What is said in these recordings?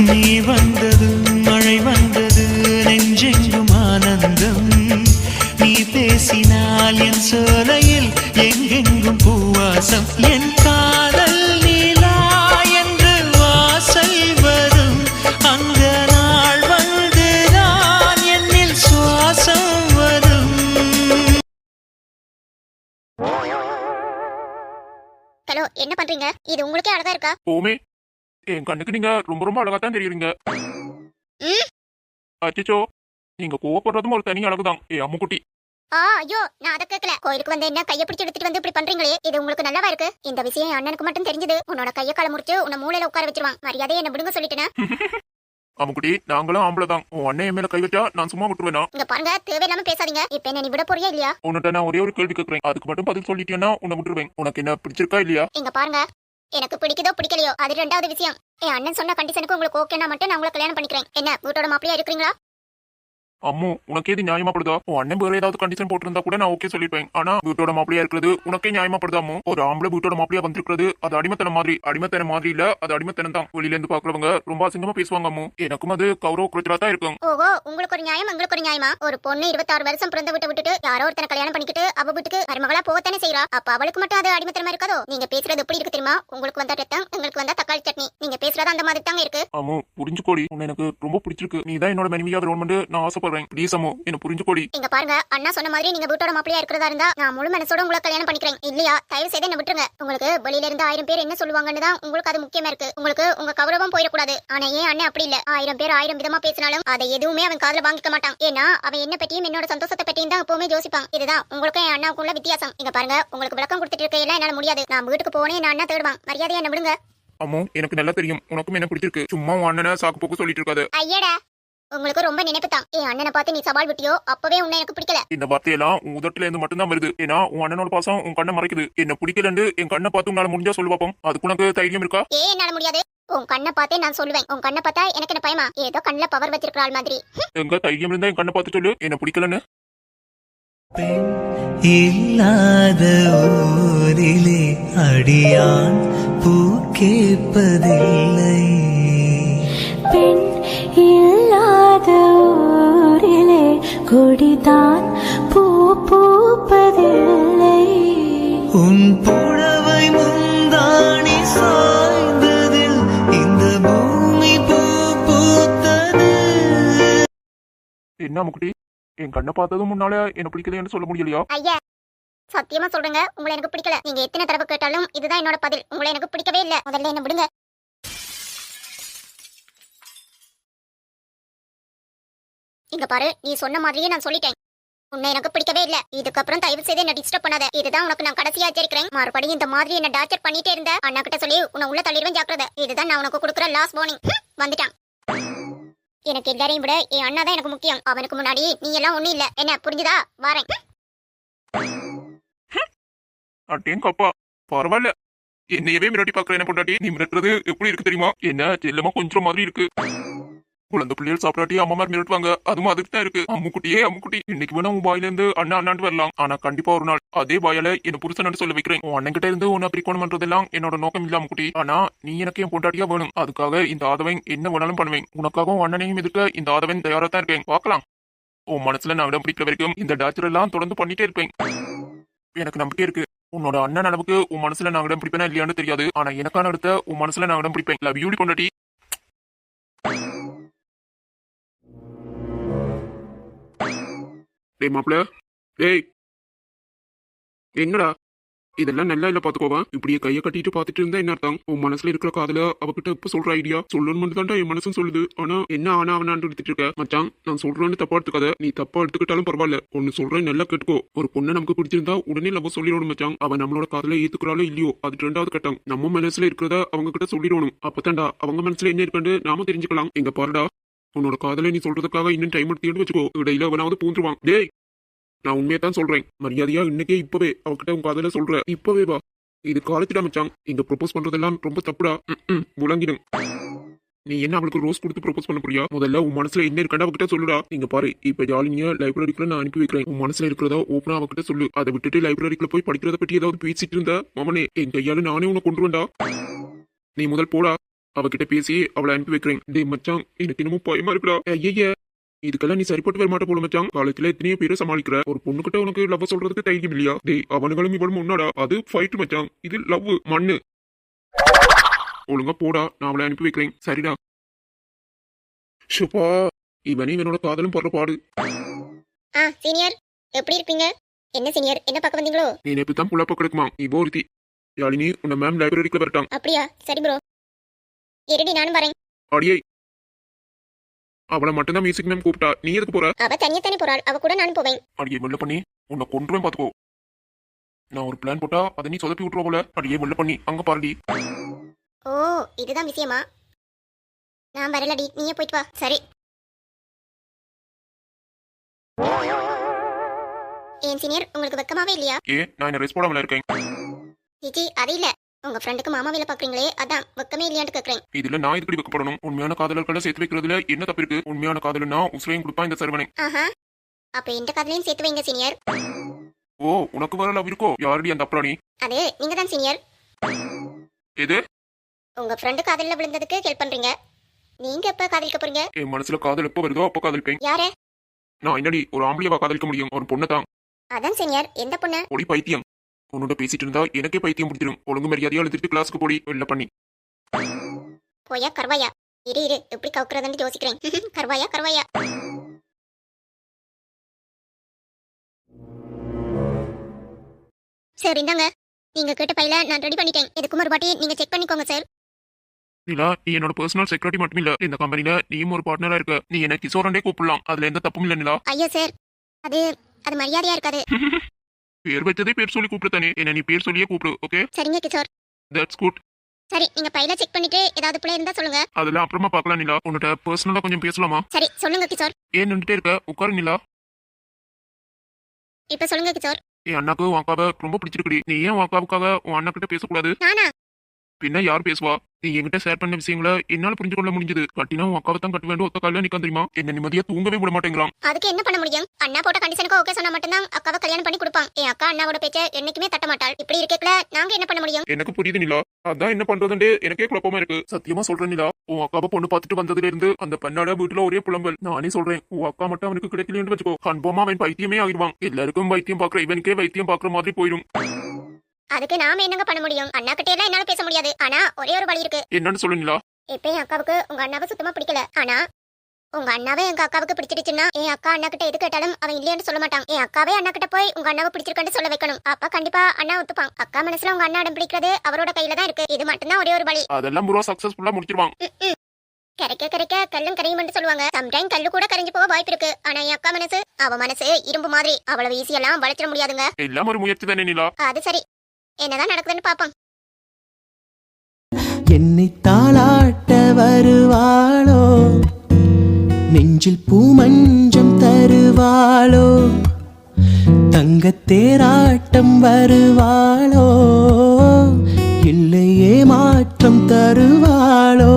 நீ வந்தது மழை வந்தது நெஞ்செங்கும் ஆனந்தம் நீ பேசினால் என் சோலையில் எங்கெங்கும் பூவாசம் என் காதல் நீலா என்று வாசல் வரும் அந்த நாள் வந்துதான் என்னில் சுவாசம் வரும். ஹலோ, என்ன பண்றீங்க? இது உங்களுக்கே அழகா இருக்கா? ஓமே, என் கண்ணுக்கு நீங்க ரொம்ப ரொம்ப அழகா தான் தெரியுறீங்க. அச்சோ, நீங்க கோவப்படுறதும் ஒரு தனி அழகுதான் ஏ அம்முக்குட்டி. ஐயோ, நான் அதை கேட்கல. கோயிலுக்கு வந்து என்ன கையை பிடிச்சு எடுத்துட்டு வந்து இப்படி பண்றீங்களே, இது உங்களுக்கு நல்லாவா இருக்கு? இந்த விஷயம் என் அண்ணனுக்கு மட்டும் தெரிஞ்சது உன்னோட கையை கால முடிச்சு உன்னை மூளையில உட்கார வச்சிருவான். மரியாதையை என்ன விடுங்க சொல்லிட்டேனா? அம்முக்குட்டி, நாங்களும் ஆம்பளை தான். உன் அண்ணன் என் மேல கை வச்சா நான் சும்மா விட்டுருவேனா? இங்க பாருங்க, தேவையில்லாம பேசாதீங்க. இப்ப என்ன நீ விட போறியா இல்லையா? உன்கிட்ட நான் ஒரே ஒரு கேள்வி கேட்கறேன், அதுக்கு மட்டும் பதில் சொல்லிட்டேன்னா உன்னை விட்டுருவேன். உனக்கு என்ன பிடிச்சிருக்கா இல்லையா? இங்க பாருங்க, எனக்கு பிடிக்குதோ பிடிக்கலையோ அது ரெண்டாவது விஷயம். என் அண்ணன் சொன்ன கண்டிஷனுக்கு உங்களுக்கு ஓகேனா மட்டும் நான் உங்களை கல்யாணம் பண்ணிக்கிறேன். என்ன வீட்டோட மாப்பிளையா இருக்கிறீங்களா? அம்மு, உனக்கே இது நியாயமாப்படுதா? உன் அண்ணன் வேற ஏதாவது கண்டிஷன் போட்டிருந்தா கூட நான் ஓகே சொல்லிருப்பேன். ஆனா வீட்டோட மாப்பிளையா இருக்கிறது உனக்கே நியாயமாப்படுதா அம்மு? ஒரு ஆம்பளை வீட்டோட மாப்பிளையா வந்திருக்கிறது அது அடிமத்தனம் மாதிரி இல்ல, அது அடிமத்தனம் தான். வெளியில இருந்து பாக்குறவங்க ரொம்ப அசிங்கமா பேசுவாங்க அம்மு. எனக்கும் அது கௌரவ குறைச்சலா தான் இருக்கும். ஓஹோ, உங்களுக்கு ஒரு நியாயம் உங்களுக்கு ஒரு நியாயமா? ஒரு பொண்ணு 26 வருஷம் பிறந்த விட்டு விட்டுட்டு யாரோ ஒருத்தனை கல்யாணம் பண்ணிக்கிட்டு அவ வீட்டுக்கு மருமகளா போகத்தானே செய்யறா. அப்ப அவளுக்கு மட்டும் அது அடிமத்தனமா இருக்காதோ? நீங்க பேசுறது எப்படி இருக்கு தெரியுமா? உங்களுக்கு வந்தா ரத்தம், உங்களுக்கு வந்தா தக்காளி சட்னி. நீங்க பேசுறது அந்த மாதிரி தாங்க இருக்கு. அம்மு, புரிஞ்சுக்கோடி, உன்னை எனக்கு ரொம்ப பிடிச்சிருக்கு. நீ தான் என்னோட மனைவியா வரணும்னு நான் ஆசைப்படுறேன். ப்ளீஸ் அம்மு, என்ன புரிஞ்சுக்கோடி. இங்க பாருங்க, அண்ணா சொன்ன மாதிரி நீங்க வீட்டோட மாப்பிளையா இருக்கிறதா இருந்தா நான் முழு மனசோட உங்களை கல்யாணம் பண்ணிக்கிறேன். இல்லையா தயவு செய்து என்ன விட்டுருங்க. உங்களுக்கு வெளியில இருந்து 1000 பேர் என்ன சொல்லுவாங்கன்னு தான் உங்களுக்கு அது முக்கியமா இருக்கு. உங்களுக்கு உங்க கௌரவம் போயிடக்கூடாது. ஆனா ஏன் அண்ணன் அப்படி இல்ல. 1000 பேர் 1000 விதமா பேசினாலும் அதை எதுவுமே அவன் காதுல வாங்கிக்க மாட்டான். ஏன்னா அவன் என்ன பற்றியும் என்னோட சந்தோஷத்தை பற்றியும் தான் எப்பவுமே யோசிப்பான். இதுதான் உங்களுக்கு என் அண்ணாவுக்குள்ள வித்தியாசம். இங்க பாருங்க, உங்களுக்கு விளக்கம் கொடுத்துட்டு இருக்கையில என்னால முடியாது. நான் வீட்டுக்கு போனே நான் அண்ணா தேடுவான். மரியாதையா என்ன விடுங்க. அம்மு, எனக்கு நல்லா தெரியும் உனக்கும் என்ன பிடிச்சிருக்கு. சும்மா உன் அண்ணனை சாக்கு போக்கு சொல்லிட்டு இருக்காது. ஐயடா, உங்களுக்கு ரொம்ப நினைப்பு தான். என் அண்ணனை பார்த்து நீ சவால் விட்டியோ அப்பவே உன்னை எனக்கு பிடிக்கல. இந்த வார்த்தையெல்லாம் உன் உதட்டுல இருந்து மட்டும்தான் வருது. ஏன்னா உன் அண்ணனோட பாசம் உன் கண்ணை மறைக்குது. என்ன பிடிக்கலன்னு என் கண்ணை பார்த்து உன்னால முடிஞ்சா சொல்லு பாப்போம். அதுக்கு உனக்கு தைரியம் இருக்கா? என்னால முடியாது. உன் கண்ணை பார்த்தே நான் சொல்லுவேன். உன் கண்ணை பார்த்தா எனக்கு என்ன பயமா? ஏதோ கண்ணுல பவர் வச்சிருக்காள் மாதிரி. எங்க தைரியம் இருந்தா என் கண்ணை பார்த்து சொல்லு என்ன பிடிக்கலன்னு. பெண் இல்லாத ஊரிலே அடியான் பூ கேட்பதில்லை. பெண் இல்லாத ஊரிலே கொடிதான் பூ பூப்பதில்லை. உன் புடவை முந்தாணி சாய்ந்ததில் இந்த பூமி பூ பூத்தது. என்ன முக்குட்டி, என் கண்ணை பார்த்ததும் முன்னால என்ன பிடிக்கலன்னு சொல்ல முடியலையா? ஐயா, சத்தியமா சொல்றேங்க, உங்களை எனக்கு பிடிக்கல. நீங்க எத்தனை தடவை கேட்டாலும் இதுதான் என்னோட பதில். உங்களை எனக்கு பிடிக்கவே இல்ல. முதல்ல என்ன விடுங்க. இங்க பாரு, நீ சொன்ன மாதிரியே நான் சொல்லிட்டேன். உன்னை எனக்கு பிடிக்கவே இல்ல. இதுக்கப்புறம் தயவு செய்து என்ன டிஸ்டர்ப் பண்ணாத. இதுதான் உனக்கு நான் கடைசியா எச்சரிக்கிறேன். மறுபடியும் இந்த மாதிரி என்ன டார்ச்சர் பண்ணிட்டே இருந்த அண்ணா கிட்ட சொல்லி உன்னை உள்ள தள்ளிடுவேன், ஜாக்கிரதை. இதுதான் நான் உனக்கு கொடுக்குற லாஸ்ட் வார்னிங். வந்துட்டான். எனக்கு எல்லாரையும் விட என் அண்ணா தான் எனக்கு முக்கியம். அவனுக்கு முன்னாடி நீ எல்லாம் ஒண்ணும் இல்ல. என்ன புரிஞ்சுதா? வாரேன். அட்டேங்கப்பா, பரவாயில்ல. என்னையவே மிரட்டி பாக்குற என்ன பொண்டாட்டி. நீ மிரட்டுறது எப்படி இருக்கு தெரியுமா? என்ன செல்லமா கொஞ்சம் மாதிரி இருக்கு. குழந்தை பிள்ளைகள் சாப்பிடாட்டி அம்மா மாதிரி மிரட்டுவாங்க. அதுவும் அதுக்கு தான் இருக்கு. அம்முக்குட்டியே அம்முக்குட்டி, இன்னைக்கு வேணா உன் வாயில இருந்து அண்ணா அண்ணாண்டு வரலாம். ஆனா கண்டிப்பா ஒரு நாள் அதே வாயால என்ன புருஷன் சொல்ல வைக்கிறேன். உன் அண்ணன் கிட்ட இருந்து உன்னை பிரிக்கணும் பண்றதெல்லாம் என்னோட நோக்கம் இல்ல அம்முக்குட்டி. ஆனா நீ எனக்கு என் பொண்டாட்டியா வேணும். அதுக்காக இந்த ஆதவன் என்ன வேணாலும் பண்ணுவேன். உனக்காகவும் அண்ணனையும் எதிர்க்க இந்த ஆதவன் தயாரா தான் இருக்கேன். பார்க்கலாம். உன் மனசுல நான் இடம் பிடிக்கிற வரைக்கும் இந்த டாக்டர் எல்லாம் தொடர்ந்து பண்ணிட்டே இருப்பேன். எனக்கு நம்பிக்கை இருக்கு. உன்னோட அண்ணன் அளவுக்கு உன் மனசுல நான் இடம் பிடிப்பேனா இல்லையான்னு தெரியாது. ஆனா எனக்கான இடத்த உன் மனசுல நான் இடம் பிடிப்பேன். லவ் யூ பொண்டாட்டி. டேய் மாப்பிள, டேய் என்னடா இதெல்லாம் நல்லா இல்ல பாத்துக்கோவா. இப்படியே கையை கட்டிட்டு பாத்துட்டு இருந்தா என்ன அர்த்தம்? உன் மனசுல இருக்கிற காதல அவகிட்ட இப்ப சொல்ற ஐடியா சொல்லணும்னு தான்டா என் மனசும் சொல்லுது. ஆனா என்ன அவனான்னு எடுத்துட்டு இருக்க மச்சான். நான் சொல்றேன்னு தப்பா எடுத்துக்காத. நீ தப்பா எடுத்துக்கிட்டாலும் பரவாயில்ல. ஒன்னு சொல்றேன் நல்லா கேட்டுக்கோ. ஒரு பொண்ணை நமக்கு பிடிச்சிருந்தா உடனே லவ் சொல்லிடணும் மச்சான். அவன் நம்மளோட காதல ஏத்துக்கிறாளோ இல்லையோ அது 2வது கட்டம். நம்ம மனசுல இருக்கிறத அவங்க கிட்ட சொல்லிடணும். அப்பதான்டா அவங்க மனசுல என்ன இருக்குன்னு நாம தெரிஞ்சுக்கலாம். எங்க பாருடா, உன்னோட காதலை நீ சொல்றதுக்காக இன்னும் டைம் எடுத்து வச்சுக்கோ. இடையில அவனாவது பூந்துருவான். டேய், நான் உண்மையை தான் சொல்றேன். மரியாதையா இன்னைக்கே இப்பவே அவகிட்ட உங்க காதல சொல்ற. இப்பவே வா. இது காலேஜ்டா மச்சான். இங்க ப்ரொபோஸ் பண்றதெல்லாம் ரொம்ப தப்புடா. முழங்கிடும். நீ என்ன அவளுக்கு ரோஸ் கொடுத்து ப்ரொபோஸ் பண்ண போறியா? முதல்ல உன் மனசுல என்ன இருக்கா அவகிட்ட சொல்லுடா. நீங்க பாரு, இப்ப ஜாலினியா லைப்ரரிக்குள்ள நான் அனுப்பி வைக்கிறேன். உன் மனசுல இருக்கிறதா ஓப்பனா அவகிட்ட சொல்லு. அதை விட்டுட்டு லைப்ரரிக்குள்ள போய் படிக்கிறத பற்றி ஏதாவது பேசிட்டு இருந்தா மமனே என் கையால நானே உன்னை கொண்டு வந்தா. நீ முதல் போடா. அவகிட்ட பேசி அவளை அனுப்பி வைக்கிறேன். டேய் மச்சான், எனக்கு என்னமோ பயமா இருக்குடா. ஐய, இதுக்கெல்லாம் நீ சரிப்பட்டு வர மாட்ட போல மச்சான். காலத்துல எத்தனையோ பேரை சமாளிக்கிற, ஒரு பொண்ணுகிட்ட உனக்கு லவ் சொல்றதுக்கு தைரியம் இல்லையா? டேய் அவனுங்களும் இவளும் முன்னாடா, அது ஃபைட் மச்சான், இது லவ் மண்ணு. ஒழுங்கா போடா, நான் அவளை அனுப்பி வைக்கிறேன். சரிடா. ஷுப்பா, இவனே இவனோட காதலும் படுற பாடு. சீனியர் எப்படி இருப்பீங்க? என்ன சீனியர், என்ன பார்க்க வந்தீங்களோ? நீ எப்படித்தான் புள்ளப்ப கிடைக்குமா? இவோ ஒருத்தி. யாழினி, உன்னை மேம் லைப்ரரிக்குள்ள வரட்டான். அப்படியா? சரி ப்ரோ. இருடி, நானும் வரேன். அடியே, அவளை மட்டும்தான் மியூசிக் மேம் கூப்பிட்டா, நீ எதுக்கு போற? அவ தனியா போறாள், அவ கூட நானும் போவேன். அடியே வெள்ள பண்ணி, உன்னை கொன்றுவேன் பாத்துக்கோ. நான் ஒரு பிளான் போட்டா அதை நீ சொதப்பி விட்டுருவ போல. அடியே வெள்ள பண்ணி, அங்க பாருடி. ஓ, இதுதான் விஷயமா? நான் வரலடி, நீயே போயிட்டு வா. சரி. ஏன் சீனியர், உங்களுக்கு வெக்கமாவே இல்லையா? நான் என்ன ரெஸ்ட் போடாமல இருக்கேன். ஜிஜி, அது இல்ல, உங்க ஃப்ரெண்டுக்கு மாமா வேலை பாக்குறீங்களே, அதான் வெக்கமே இல்லையான்னு கேக்குறேன். இதுல நான் இதுக்கு வைக்கப்படணும்? உண்மையான காதலர்களை சேர்த்து வைக்கிறதுல என்ன தப்பு இருக்கு? உண்மையான காதலுன்னா உசுரையும் கொடுப்பா இந்த சர்வனை. ஆஹா, அப்ப எந்த காதலையும் சேர்த்து வைங்க சீனியர். ஓ, உனக்கு வர லவ் இருக்கோ? யாரடி அந்த அப்ராணி? அது நீங்க தான் சீனியர். எது? உங்க ஃப்ரெண்டு காதல்ல விழுந்ததுக்கு ஹெல்ப் பண்றீங்க. நீங்க எப்ப காதலிக்க போறீங்க? என் மனசுல காதல் எப்போ வருதோ அப்போ காதலிப்பேன். யாரு? நான் என்னடி ஒரு ஆம்பளையவா காதலிக்க முடியும்? ஒரு பொண்ணை தான். அதான் சீனியர், எந்த பொண்ணு? பொடி பைத்தியம், உன்னோட பேசிட்டு இருந்தா எனக்கே பைத்தியம் பிடிச்சிடும். ஒழுங்கு மரியாதையா எழுதிட்டு கிளாஸுக்கு போடி. வெள்ள பண்ணி. போயா கர்வாயா. இரு எப்படி கவுக்குறதுன்னு யோசிக்கிறேன். கர்வாயா கர்வாயா. சரி இந்தாங்க, நீங்க கேட்ட பையில நான் ரெடி பண்ணிட்டேன். இதுக்கு ஒரு வாட்டி நீங்க செக் பண்ணிக்கோங்க சார். நிலா, நீ என்னோட பர்சனல் செக்யூரிட்டி மட்டும் இல்ல, இந்த கம்பெனில நீயும் ஒரு பார்ட்னரா இருக்க. நீ என்ன கிஷோரண்டே கூப்பிடலாம், அதுல எந்த தப்பும் இல்ல. நிலா, ஐயோ சார், அது மரியாதையா இருக்காது. பேர் வச்சதே பேர் சொல்லி கூப்பிடுத்தானே, என்ன நீ பேர் சொல்லியே கூப்பிடு. ஓகே? சரிங்க கிஷோர். That's good. சரி, நீங்க பையில செக் பண்ணிட்டு ஏதாவது பிள்ளை இருந்தா சொல்லுங்க. அதெல்லாம் அப்புறமா பார்க்கலாம். நிலா, உன்னோட பர்சனலா கொஞ்சம் பேசலாமா? சரி சொல்லுங்க கிஷோர். ஏன் நின்றுட்டே இருக்க? உட்காரு நிலா. இப்ப சொல்லுங்க கிஷோர். என் அண்ணாக்கு உன் அக்காவை ரொம்ப பிடிச்சிருக்குடி. நீ ஏன் உன் அக்காவுக்காக உன் அண்ணா கிட்ட பேசக்கூடாது? நானா? பின்ன யார் பேசுவா? நீ என்கிட்ட ஷேர் பண்ண விஷயங்களை என்னால புரிஞ்சு கொள்ள முடிஞ்சது. கட்டினா உன் அக்காவை தான் கட்ட வேண்டும். ஒத்த கால நிக்க தெரியுமா? என்ன நிம்மதியா தூங்கவே விட மாட்டேங்கிறான். அதுக்கு என்ன பண்ண முடியும்? அண்ணா போட்ட கண்டிஷனுக்கு ஓகே சொன்னா மட்டும்தான் அக்காவை கல்யாணம் பண்ணி கொடுப்பான். என் அக்கா அண்ணாவோட பேச்ச என்னைக்குமே தட்ட மாட்டாள். இப்படி இருக்கல நாங்க என்ன பண்ண முடியும்? எனக்கு புரியுது நிலா, அதான் என்ன பண்றதுன்னு எனக்கே குழப்பமா இருக்கு. சத்தியமா சொல்றேன் நிலா, உன் அக்காவை பொண்ணு பார்த்துட்டு வந்ததுல இருந்து அந்த பெண்ணோட வீட்டுல ஒரே புலம்பல். நானே சொல்றேன், உன் அக்கா மட்டும் அவனுக்கு கிடைக்கலன்னு வச்சுக்கோ, கன்ஃபார்மா அவன் பைத்தியமே ஆகிடுவான். எல்லாருக்கும் வைத்தியம் பாக்குற இவனுக்கே வைத்தியம் பாக்குற மாதிரி போயிடும். அதுக்கு நாம என்னங்க பண்ண முடியும்? அண்ணா கிட்டே எல்லாம் என்னால பேச முடியாது. ஆனா ஒரே ஒரு வழி இருக்கு. என்னன்னு சொல்லு நிலா. இப்ப என் அக்காவுக்கு உங்க அண்ணாவை சுத்தமா பிடிக்கல. ஆனா உங்க அண்ணாவே எங்க அக்காவுக்கு பிடிச்சிருச்சுன்னா என் அக்கா அண்ணா கிட்ட எது கேட்டாலும் அவன் இல்லைன்னு சொல்ல மாட்டான். என் அக்காவே அண்ணா கிட்ட போய் உங்க அண்ணாவை பிடிச்சிருக்கன்னு சொல்ல வைக்கணும். அப்ப கண்டிப்பா அண்ணா ஒத்துப்பான். அக்கா மனசுல உங்க அண்ணா இடம் பிடிக்கிறது அவரோட கையில தான் இருக்கு. இது மட்டும்தான் ஒரே ஒரு வழி. அதெல்லாம் முருவா சக்சஸ்ஃபுல்லா முடிச்சிருவான். கரைக்க கல்லும் கரையும் சொல்லுவாங்க. சம்டைம் கல்லு கூட கரைஞ்சு போக வாய்ப்பு இருக்கு. ஆனா என் அக்கா மனசு, அவ மனசு இரும்பு மாதிரி. அவ்வளவு ஈஸியெல்லாம் வளைச்சிட முடியாதுங்க. எல்லாம் ஒரு முயற்சி தானே நிலா. அது சரி, என்னதான் நடக்குதுன்னு பாப்போம். என்னை தாளாட்ட வருவாளோ, நெஞ்சில் பூமஞ்சம் தருவாளோ, தங்கத்தேராட்டம் வருவாளோ, இல்லையே மாற்றம் தருவாளோ,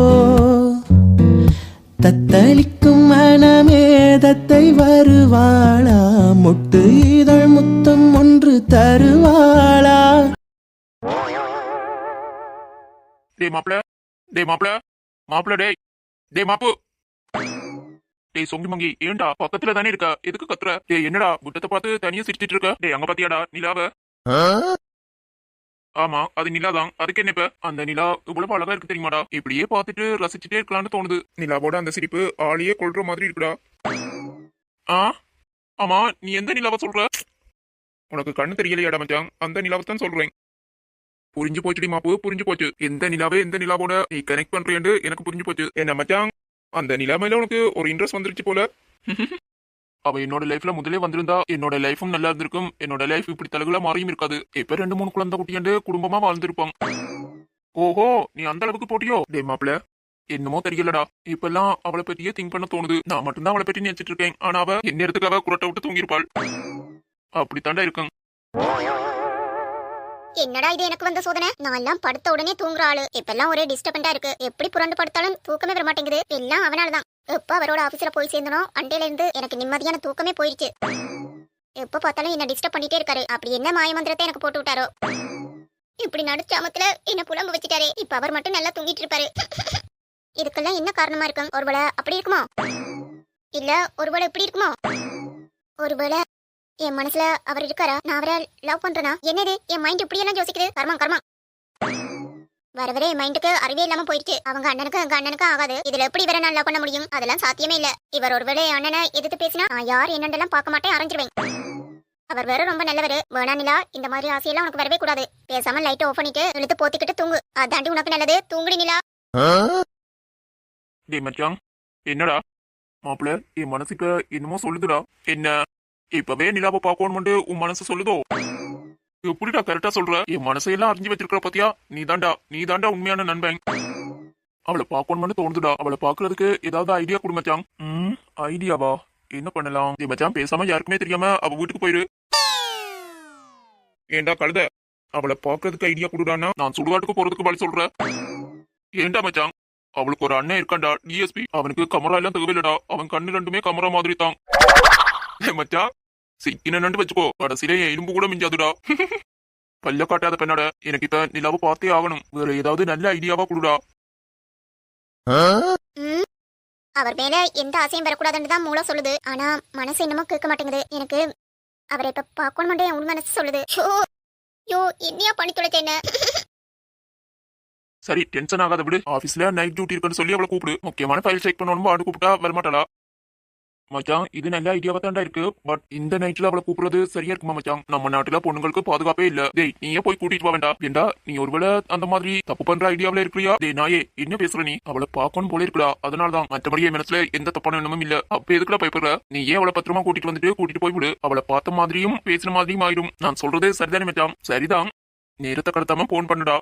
தத்தளிக்கும் மனமேதத்தை வருவாளா, முட்டு இதழ் முத்தம் ஒன்று தருவாளா. டேய் மாப்ள, டேய் மாப்ள, மாப்ள டேய், டேய் மாப்பு, டேய் சொங்கி மங்கி, ஏன்டா பக்கத்துல தானே இருக்க, எதுக்கு கத்துற? டேய் என்னடா குட்டத்தை பார்த்து தனியா சிரிச்சிட்டு இருக்க? டேய் அங்க பாத்தியாடா நிலாவ? ஆமா, அது நிலாதான். அதுக்கு என்ன இப்ப? அந்த நிலா இவ்வளவு அழகா இருக்கு தெரியுமாடா? இப்படியே பார்த்துட்டு ரசிச்சுட்டே இருக்கலாம்னு தோணுது. நிலாவோட அந்த சிரிப்பு ஆளையே கொள்ற மாதிரி இருக்குடா. ஆமா, நீ எந்த நிலாவை சொல்ற? உனக்கு கண்ணு தெரியலையாடா மச்சான், அந்த நிலாவை தான் சொல்றேன். புரிஞ்சு போச்சுடி மாப்பு, புரிஞ்சு போச்சு. எந்த நிலாவே எந்த நிலாவோட நீ கனெக்ட் பண்றேன்னு எனக்கு புரிஞ்சு போச்சு. என்ன மச்சான், அந்த நிலாமையில உனக்கு ஒரு இன்ட்ரெஸ்ட் வந்துருச்சு போல. அவ என்னோட லைஃப்ல முதலே வந்திருந்தா என்னோட லைஃபும் நல்லா இருந்திருக்கும். என்னோட லைஃப் இப்படி தலகுல மாறியும் இருக்காது. இப்ப 2-3 குழந்தை குட்டியாண்டு குடும்பமா வாழ்ந்திருப்பாங்க. ஓஹோ, நீ அந்த அளவுக்கு போட்டியோ? டே மாப்பிள, என்னமோ தெரியலடா, இப்பெல்லாம் அவளை பத்தியே திங்க் பண்ண தோணுது. நான் மட்டும்தான் அவளை பத்தி நினைச்சிட்டு இருக்கேன். ஆனா அவ என்ன இடத்துக்கு அவ குரட்டை விட்டு தூங்கிருப்பாள். அப்படித்தாண்டா இருக்கும். என்னடா இது எனக்கு வந்த சோதனை? நான் எல்லாம் படுத்த உடனே தூங்குற ஆளு. இப்பெல்லாம் ஒரே டிஸ்டர்பண்டா இருக்கு. எப்படி புரண்டு படுத்தாலும் தூக்கமே வர மாட்டேங்குது. எல்லாம் அவனாலதான். எப்ப அவரோட ஆபீஸ்ல போய் சேர்ந்தனோ அண்டையில இருந்து எனக்கு நிம்மதியான தூக்கமே போயிடுச்சு. எப்ப பார்த்தாலும் என்ன டிஸ்டர்ப் பண்ணிட்டே இருக்காரு. அப்படி என்ன மாய மந்திரத்தை எனக்கு போட்டு விட்டாரோ? இப்படி நடுச்சாமத்துல என்ன புலம்பு வச்சுட்டாரே. இப்ப அவர் மட்டும் நல்லா தூங்கிட்டு இருப்பாரு. இதுக்கெல்லாம் என்ன காரணமா இருக்கும்? ஒருவேளை அப்படி இருக்குமோ, இல்ல ஒருவேளை இப்படி இருக்குமோ, ஒருவேளை என் மனசுல அவர் இருக்காரா, நான் அவரை லவ் பண்றேனா? என்னது என் மைண்ட் இப்படி எல்லாம் யோசிக்குது? கர்மம் கர்மம். வர வர என் மைண்டுக்கு அறிவே இல்லாம போயிடுச்சு. அவங்க அண்ணனுக்கு எங்க அண்ணனுக்கு ஆகாது. இதுல எப்படி இவரை நான் லவ் பண்ண முடியும்? அதெல்லாம் சாத்தியமே இல்ல. இவர் ஒருவேளை என் அண்ணனை எதிர்த்து பேசினா நான் யார் என்னென்னலாம் பார்க்க மாட்டேன், அரைஞ்சிருவேன். அவர் வேற ரொம்ப நல்லவரு. வேணா நிலா, இந்த மாதிரி ஆசையெல்லாம் உனக்கு வரவே கூடாது. பேசாம லைட்டை ஆஃப் பண்ணிட்டு இழுத்து போத்திக்கிட்டு தூங்கு. அதாண்டி உனக்கு நல்லது. தூங்குடி நிலா. டேய் மச்சான், என்னடா மாப்பிள்ள, என் மனசு இப்ப என்னமோ சொல்லுதுடா. என்ன இப்பவே நிலாவை பார்க்கணும்னு உன் மனசு சொல்லுதோ? எப்படிடா கரெக்டா சொல்ற? என் மனசையெல்லாம் அறிஞ்சு வச்சிருக்கிற பாத்தியா? நீதாண்டா உண்மையான நண்பன். அவளை பார்க்கணும்னு தோணுதுடா. அவளை பாக்குறதுக்கு ஏதாவது ஐடியா கொடு மச்சான். ஐடியாவா? என்ன பண்ணலாம்? டேய் மச்சான், பேசாம யாருக்குமே தெரியாம அவ வீட்டுக்கு போயிரு. ஏண்டா கழுத, அவளை பாக்குறதுக்கு ஐடியா கொடுடான்னா நான் சுடுகாட்டுக்கு போறதுக்கு வழி சொல்ற. ஏண்டா மச்சான், அவளுக்கு ஒரு அண்ணன் இருக்கான்டா, டிஎஸ்பி. அவனுக்கு கமரா எல்லாம் தேவையில்லடா. அவன் கண்ணு ரெண்டுமே கமரா மாதிரி தான். மச்சான், சிக்கின நண்டு வச்சுக்கோ, கடைசியில என் எலும்பு கூட மிஞ்சாதுடா. பல்ல காட்டாத பெண்ணாட, எனக்கு இப்ப நிலாவை பார்த்தே ஆகணும். வேற ஏதாவது நல்ல ஐடியாவா கொடுடா. அவர் மேல எந்த ஆசையும் வரக்கூடாதுன்னு தான் மூளை சொல்லுது. ஆனா மனசு என்னமோ கேட்க மாட்டேங்குது. எனக்கு அவரை இப்ப பார்க்கணும் என் உள் மனசு சொல்லுது. யோ, என்னையா பண்ணி தொலைச்ச என்ன? சரி, டென்ஷன் ஆகாத விடு. ஆபீஸ்ல நைட் டியூட்டி இருக்குன்னு சொல்லி அவளை கூப்பிடு. முக்கியமான ஃபைல் செக் பண்ணணும். ஆடு கூப்பிட்டா வரமாட்டாளா? மச்சான், இது நல்ல ஐடியாவா தாண்டா இருக்கு. பட் இந்த நைட்ல அவளை கூப்பிடுறது சரியா இருக்குமா மச்சான்? நம்ம நாட்டுல பொண்ணுங்களுக்கு பாதுகாப்பே இல்ல. டேய், நீயே போய் கூட்டிட்டு வா வேண்டா. ஏண்டா நீ ஒருவேளை அந்த மாதிரி தப்பு பண்ற ஐடியாவில இருக்கிறியா? டேய் நாயே, என்ன பேசுற நீ? அவளை பார்க்கணும் போல இருக்குடா. அதனாலதான். மற்றபடி என் மனசுல எந்த தப்பான எண்ணமும் இல்ல. அப்ப எதுக்குடா பயப்படுற? நீ ஏன் அவளை பத்திரமா கூட்டிட்டு போய் விடு. அவளை பார்த்த மாதிரியும் பேசுற மாதிரியும் ஆயிடும். நான் சொல்றது சரிதானே மச்சான்? சரிதான். நேரத்தை கடத்தாம போன் பண்ணுடா.